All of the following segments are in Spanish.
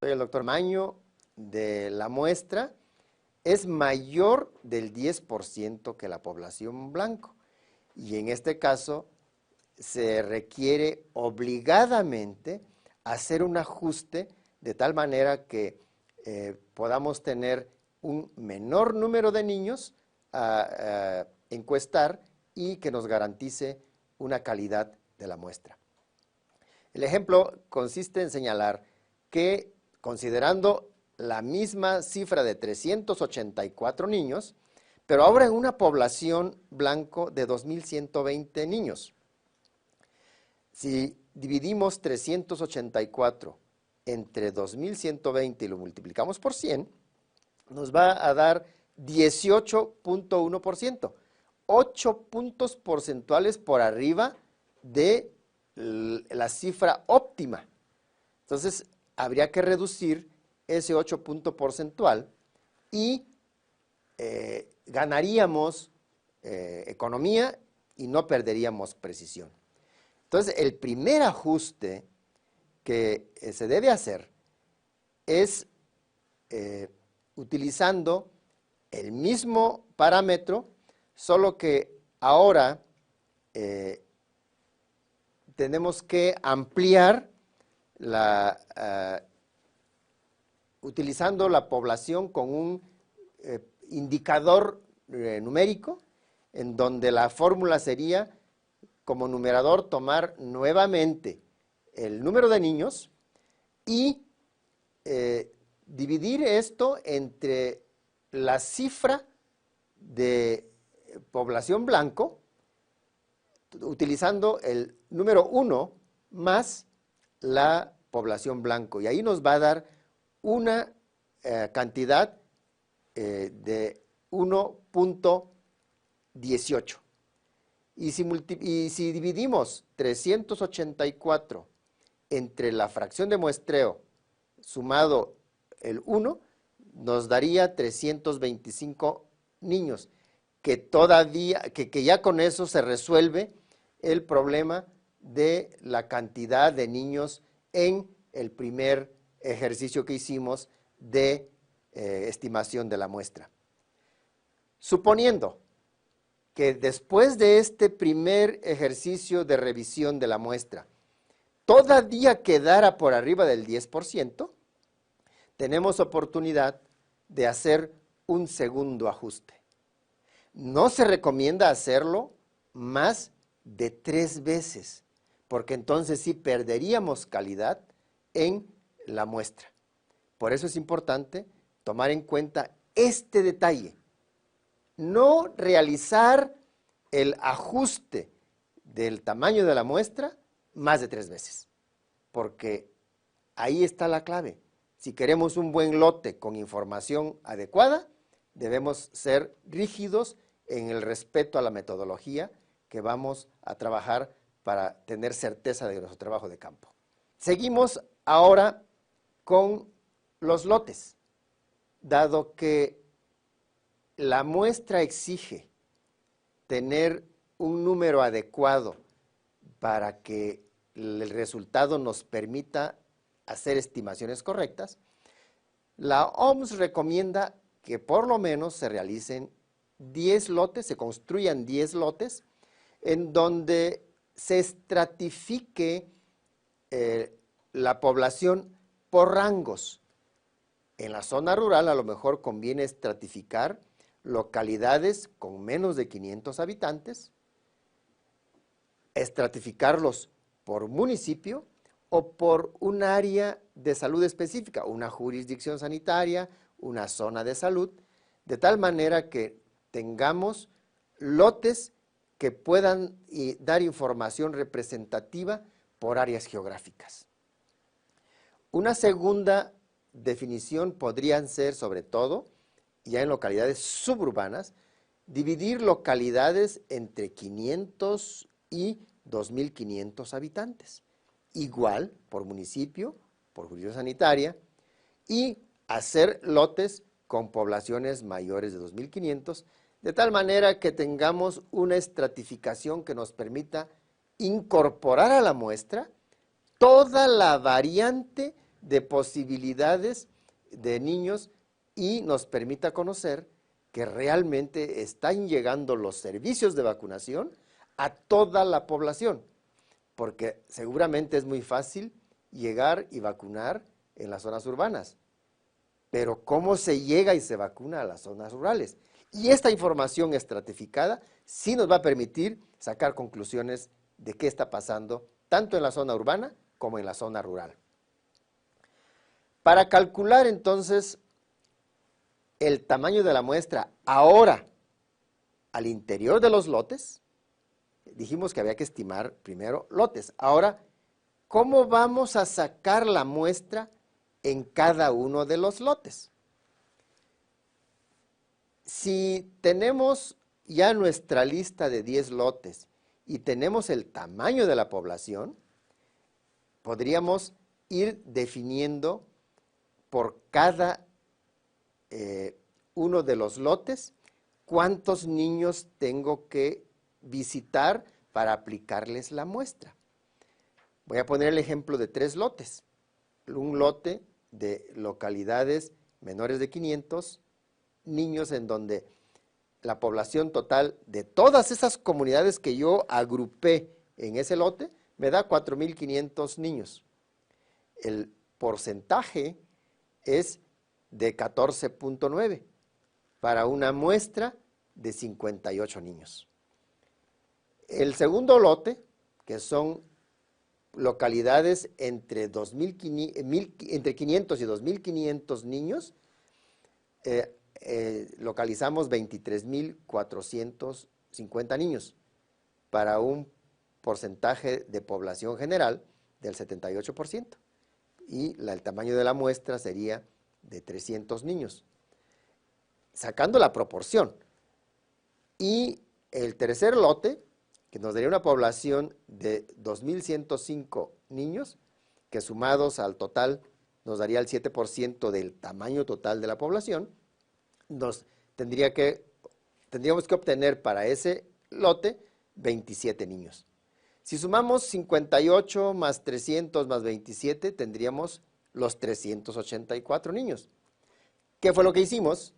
Soy el doctor Maño. De la muestra es mayor del 10% que la población blanco. Y en este caso se requiere obligadamente hacer un ajuste de tal manera que podamos tener un menor número de niños a encuestar y que nos garantice una calidad de la muestra. El ejemplo consiste en señalar que, considerando la misma cifra de 384 niños, pero ahora en una población blanco de 2.120 niños. Si dividimos 384 entre 2.120 y lo multiplicamos por 100, nos va a dar 18.1%, 8 puntos porcentuales por arriba de la cifra óptima. Entonces, habría que reducir ese 8 punto porcentual y ganaríamos economía y no perderíamos precisión. Entonces, el primer ajuste que se debe hacer es utilizando el mismo parámetro, solo que ahora tenemos que ampliar utilizando la población con un indicador numérico, en donde la fórmula sería, como numerador, tomar nuevamente el número de niños y dividir esto entre la cifra de población blanco, utilizando el número 1 más la población blanco. Y ahí nos va a dar una cantidad de 1.18. Y si dividimos 384 entre la fracción de muestreo sumado el 1, nos daría 325 niños, que ya con eso se resuelve el problema de la cantidad de niños en el primer ejercicio que hicimos de estimación de la muestra. Suponiendo que después de este primer ejercicio de revisión de la muestra todavía quedara por arriba del 10%, tenemos oportunidad de hacer un segundo ajuste. No se recomienda hacerlo más de 3 veces, porque entonces sí perderíamos calidad en la muestra. Por eso es importante tomar en cuenta este detalle. No realizar el ajuste del tamaño de la muestra más de 3 veces, porque ahí está la clave. Si queremos un buen lote con información adecuada, debemos ser rígidos en el respeto a la metodología que vamos a trabajar para tener certeza de nuestro trabajo de campo. Seguimos ahora con los lotes, dado que la muestra exige tener un número adecuado para que el resultado nos permita hacer estimaciones correctas. La OMS recomienda que por lo menos se realicen 10 lotes, se construyan 10 lotes, en donde se estratifique la población por rangos. En la zona rural a lo mejor conviene estratificar localidades con menos de 500 habitantes, estratificarlos por municipio o por un área de salud específica, una jurisdicción sanitaria, una zona de salud, de tal manera que tengamos lotes que puedan dar información representativa por áreas geográficas. Una segunda definición podrían ser, sobre todo, ya en localidades suburbanas, dividir localidades entre 500 y 2.500 habitantes, igual por municipio, por jurisdicción sanitaria, y hacer lotes con poblaciones mayores de 2.500, de tal manera que tengamos una estratificación que nos permita incorporar a la muestra toda la variante de posibilidades de niños y nos permita conocer que realmente están llegando los servicios de vacunación a toda la población, porque seguramente es muy fácil llegar y vacunar en las zonas urbanas, pero ¿cómo se llega y se vacuna a las zonas rurales? Y esta información estratificada sí nos va a permitir sacar conclusiones de qué está pasando tanto en la zona urbana como en la zona rural. Para calcular entonces el tamaño de la muestra ahora al interior de los lotes, dijimos que había que estimar primero lotes. Ahora, ¿cómo vamos a sacar la muestra en cada uno de los lotes? Si tenemos ya nuestra lista de 10 lotes y tenemos el tamaño de la población, podríamos ir definiendo por cada uno de los lotes cuántos niños tengo que visitar para aplicarles la muestra. Voy a poner el ejemplo de 3 lotes. Un lote de localidades menores de 500 niños en donde la población total de todas esas comunidades que yo agrupé en ese lote me da 4.500 niños. El porcentaje es de 14.9 para una muestra de 58 niños. El segundo lote, que son localidades entre 500 y 2.500 niños, localizamos 23.450 niños para un porcentaje de población general del 78%. Y el tamaño de la muestra sería de 300 niños, sacando la proporción. Y el tercer lote, que nos daría una población de 2.105 niños, que sumados al total nos daría el 7% del tamaño total de la población, tendríamos que obtener para ese lote 27 niños. Si sumamos 58 más 300 más 27, tendríamos los 384 niños. ¿Qué fue lo que hicimos?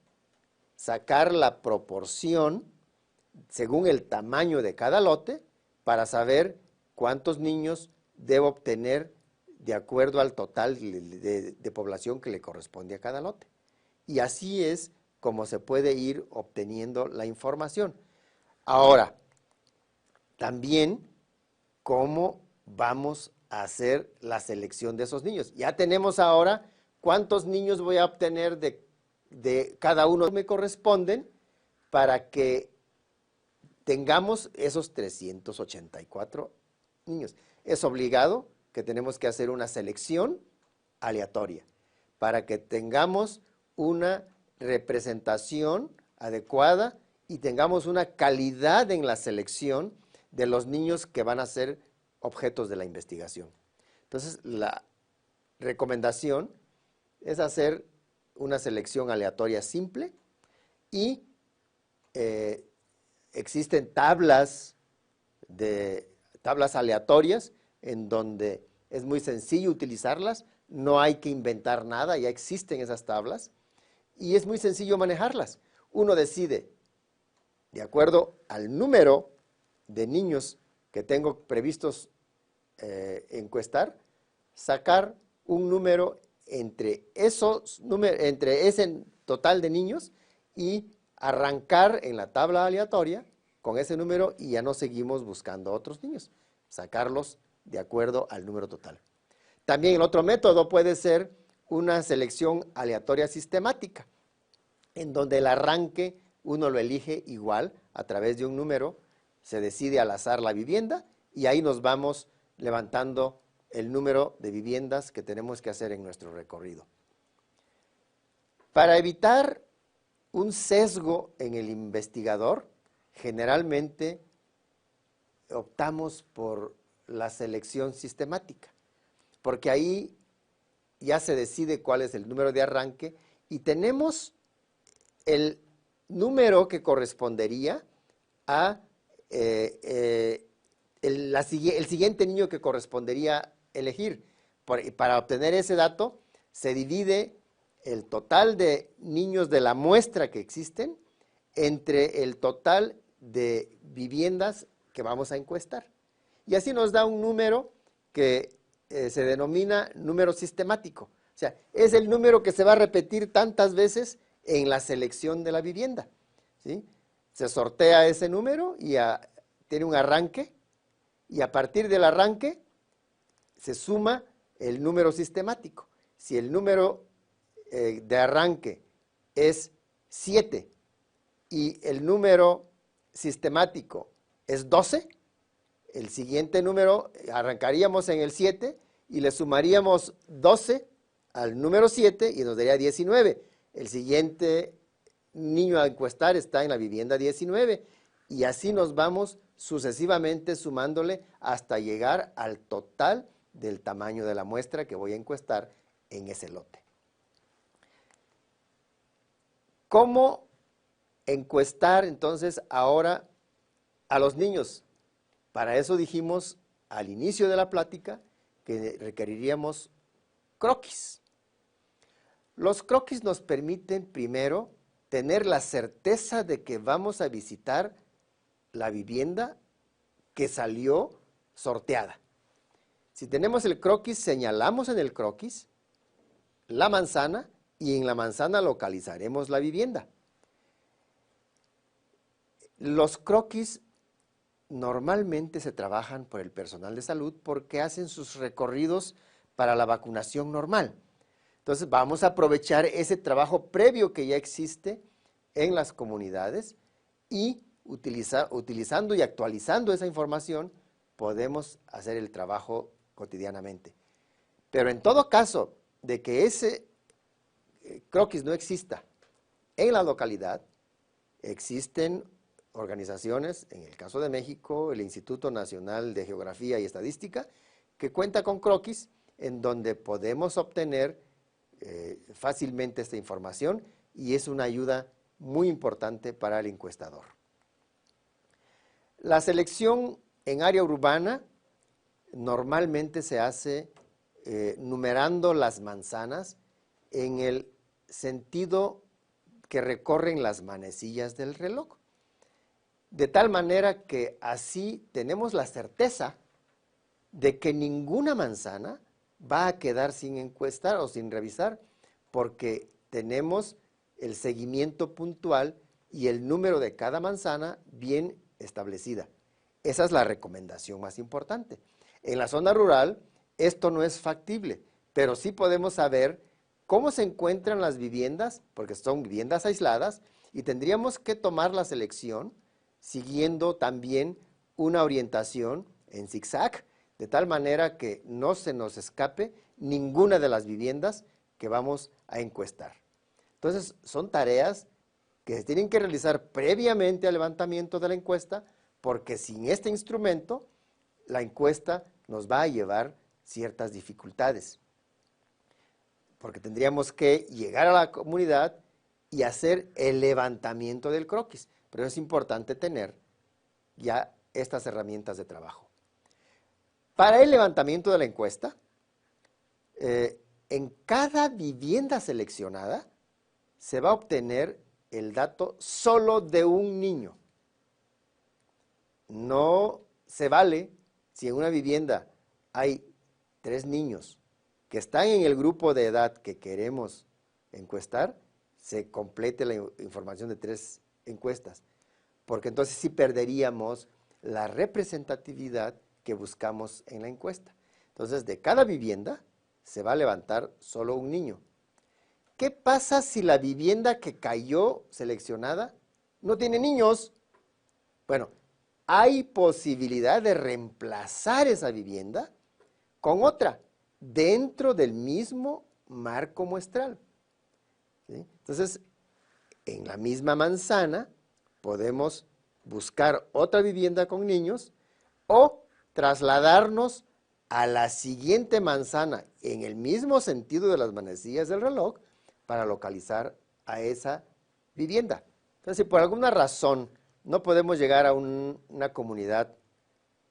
Sacar la proporción según el tamaño de cada lote para saber cuántos niños debo obtener de acuerdo al total de población que le corresponde a cada lote. Y así es como se puede ir obteniendo la información. Ahora, también, ¿cómo vamos a hacer la selección de esos niños? Ya tenemos ahora cuántos niños voy a obtener de cada uno que me corresponden para que tengamos esos 384 niños. Es obligado que tenemos que hacer una selección aleatoria para que tengamos una representación adecuada y tengamos una calidad en la selección de los niños que van a ser objetos de la investigación. Entonces, la recomendación es hacer una selección aleatoria simple y existen tablas aleatorias en donde es muy sencillo utilizarlas, no hay que inventar nada, ya existen esas tablas y es muy sencillo manejarlas. Uno decide, de acuerdo al número de niños que tengo previstos encuestar, sacar un número entre ese total de niños y arrancar en la tabla aleatoria con ese número y ya no seguimos buscando otros niños, sacarlos de acuerdo al número total. También el otro método puede ser una selección aleatoria sistemática, en donde el arranque uno lo elige igual a través de un número, se decide al azar la vivienda y ahí nos vamos levantando el número de viviendas que tenemos que hacer en nuestro recorrido. Para evitar un sesgo en el investigador, generalmente optamos por la selección sistemática, porque ahí ya se decide cuál es el número de arranque y tenemos el número que correspondería a el siguiente niño que correspondería elegir, para obtener ese dato, se divide el total de niños de la muestra que existen entre el total de viviendas que vamos a encuestar. Y así nos da un número que se denomina número sistemático. O sea, es el número que se va a repetir tantas veces en la selección de la vivienda, ¿sí? Se sortea ese número y tiene un arranque, y a partir del arranque se suma el número sistemático. Si el número de arranque es 7 y el número sistemático es 12, el siguiente número arrancaríamos en el 7 y le sumaríamos 12 al número 7 y nos daría 19. El siguiente niño a encuestar está en la vivienda 19 y así nos vamos sucesivamente sumándole hasta llegar al total del tamaño de la muestra que voy a encuestar en ese lote. ¿Cómo encuestar entonces ahora a los niños? Para eso dijimos al inicio de la plática que requeriríamos croquis. Los croquis nos permiten primero tener la certeza de que vamos a visitar la vivienda que salió sorteada. Si tenemos el croquis, señalamos en el croquis la manzana y en la manzana localizaremos la vivienda. Los croquis normalmente se trabajan por el personal de salud porque hacen sus recorridos para la vacunación normal. Entonces vamos a aprovechar ese trabajo previo que ya existe en las comunidades y utilizando y actualizando esa información podemos hacer el trabajo cotidianamente. Pero en todo caso de que ese croquis no exista en la localidad, existen organizaciones, en el caso de México, el Instituto Nacional de Geografía y Estadística, que cuenta con croquis en donde podemos obtener fácilmente esta información y es una ayuda muy importante para el encuestador. La selección en área urbana normalmente se hace numerando las manzanas en el sentido que recorren las manecillas del reloj. De tal manera que así tenemos la certeza de que ninguna manzana va a quedar sin encuestar o sin revisar, porque tenemos el seguimiento puntual y el número de cada manzana bien establecida. Esa es la recomendación más importante. En la zona rural esto no es factible, pero sí podemos saber cómo se encuentran las viviendas, porque son viviendas aisladas, y tendríamos que tomar la selección siguiendo también una orientación en zigzag, de tal manera que no se nos escape ninguna de las viviendas que vamos a encuestar. Entonces, son tareas que se tienen que realizar previamente al levantamiento de la encuesta, porque sin este instrumento, la encuesta nos va a llevar ciertas dificultades. Porque tendríamos que llegar a la comunidad y hacer el levantamiento del croquis. Pero es importante tener ya estas herramientas de trabajo. Para el levantamiento de la encuesta, en cada vivienda seleccionada se va a obtener el dato solo de un niño. No se vale si en una vivienda hay 3 niños que están en el grupo de edad que queremos encuestar, se complete la información de 3 encuestas, porque entonces sí perderíamos la representatividad que buscamos en la encuesta. Entonces, de cada vivienda se va a levantar solo un niño. ¿Qué pasa si la vivienda que cayó seleccionada no tiene niños? Bueno, hay posibilidad de reemplazar esa vivienda con otra dentro del mismo marco muestral, ¿sí? Entonces, en la misma manzana podemos buscar otra vivienda con niños o trasladarnos a la siguiente manzana en el mismo sentido de las manecillas del reloj para localizar a esa vivienda. Entonces, si por alguna razón no podemos llegar a una comunidad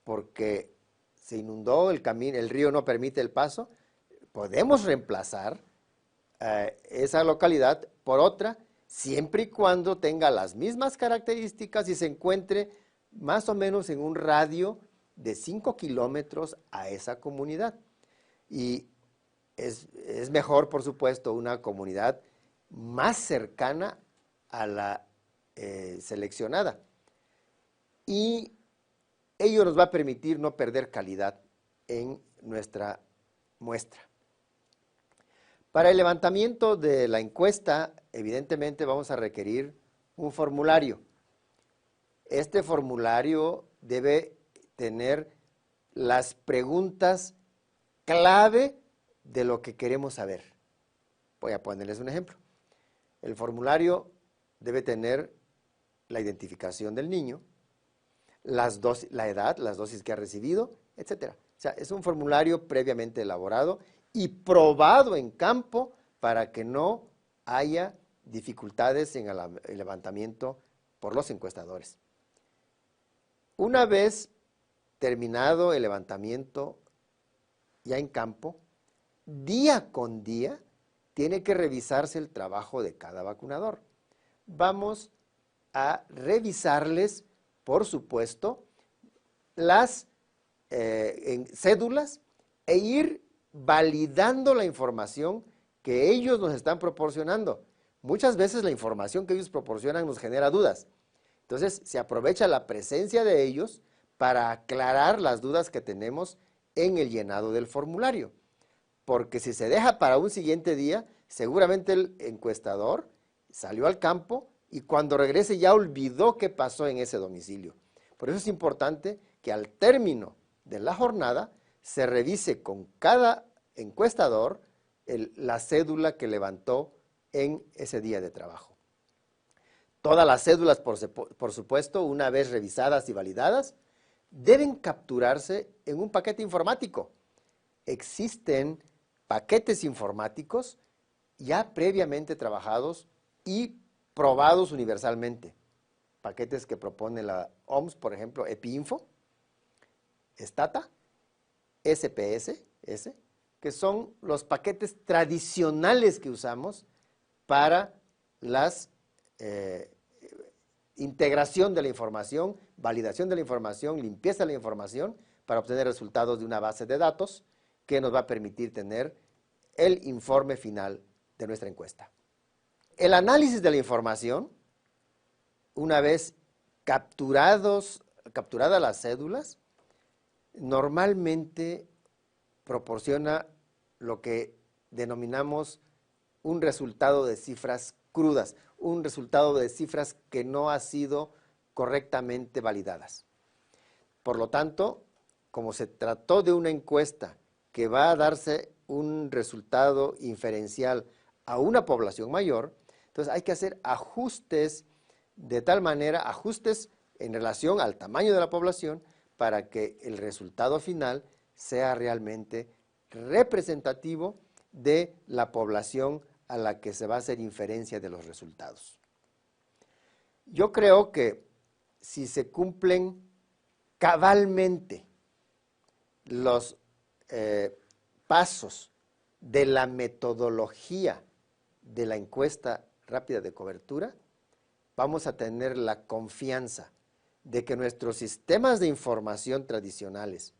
porque se inundó el camino, el río no permite el paso, podemos reemplazar esa localidad por otra, siempre y cuando tenga las mismas características y se encuentre más o menos en un radio de 5 kilómetros a esa comunidad. Y es mejor, por supuesto, una comunidad más cercana a la seleccionada. Y ello nos va a permitir no perder calidad en nuestra muestra. Para el levantamiento de la encuesta, evidentemente vamos a requerir un formulario. Este formulario debe tener las preguntas clave de lo que queremos saber. Voy a ponerles un ejemplo. El formulario debe tener la identificación del niño, la edad, las dosis que ha recibido, etc. O sea, es un formulario previamente elaborado y probado en campo para que no haya dificultades en el levantamiento por los encuestadores. Una vez terminado el levantamiento ya en campo, día con día tiene que revisarse el trabajo de cada vacunador. Vamos a revisarles, por supuesto, las cédulas e ir validando la información que ellos nos están proporcionando. Muchas veces la información que ellos proporcionan nos genera dudas. Entonces, se aprovecha la presencia de ellos para aclarar las dudas que tenemos en el llenado del formulario. Porque si se deja para un siguiente día, seguramente el encuestador salió al campo y cuando regrese ya olvidó qué pasó en ese domicilio. Por eso es importante que al término de la jornada se revise con cada encuestador la cédula que levantó en ese día de trabajo. Todas las cédulas, por supuesto, una vez revisadas y validadas, deben capturarse en un paquete informático. Existen paquetes informáticos ya previamente trabajados y probados universalmente. Paquetes que propone la OMS, por ejemplo, EpiInfo, Stata, SPS, que son los paquetes tradicionales que usamos para las integración de la información, validación de la información, limpieza de la información, para obtener resultados de una base de datos que nos va a permitir tener el informe final de nuestra encuesta. El análisis de la información, una vez capturadas las cédulas, normalmente proporciona lo que denominamos un resultado de cifras crudas, un resultado de cifras que no ha sido correctamente validadas. Por lo tanto, como se trató de una encuesta que va a darse un resultado inferencial a una población mayor, entonces hay que hacer ajustes de tal manera, ajustes en relación al tamaño de la población para que el resultado final sea realmente representativo de la población a la que se va a hacer inferencia de los resultados. Yo creo que si se cumplen cabalmente los pasos de la metodología de la encuesta rápida de cobertura, vamos a tener la confianza de que nuestros sistemas de información tradicionales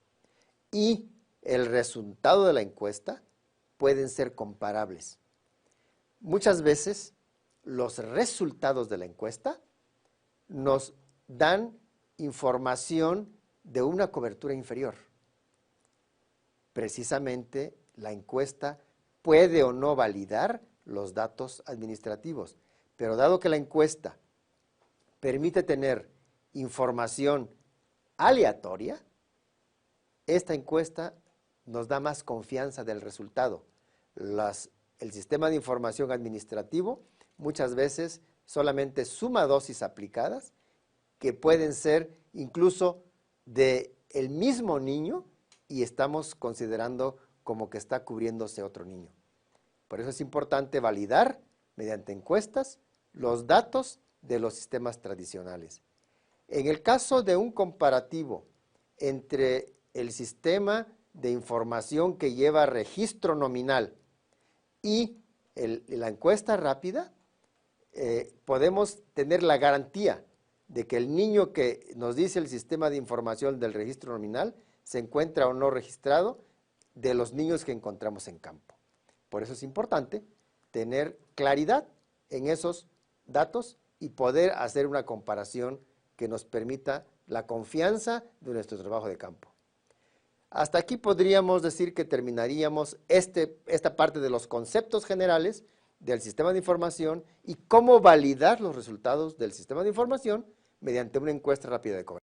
y el resultado de la encuesta pueden ser comparables. Muchas veces los resultados de la encuesta nos dan información de una cobertura inferior. Precisamente la encuesta puede o no validar los datos administrativos, pero dado que la encuesta permite tener información aleatoria, esta encuesta nos da más confianza del resultado. El sistema de información administrativo muchas veces solamente suma dosis aplicadas que pueden ser incluso del mismo niño y estamos considerando como que está cubriéndose otro niño. Por eso es importante validar mediante encuestas los datos de los sistemas tradicionales. En el caso de un comparativo entre el sistema de información que lleva registro nominal y la encuesta rápida, podemos tener la garantía de que el niño que nos dice el sistema de información del registro nominal se encuentra o no registrado de los niños que encontramos en campo. Por eso es importante tener claridad en esos datos y poder hacer una comparación que nos permita la confianza de nuestro trabajo de campo. Hasta aquí podríamos decir que terminaríamos esta parte de los conceptos generales del sistema de información y cómo validar los resultados del sistema de información mediante una encuesta rápida de cobertura.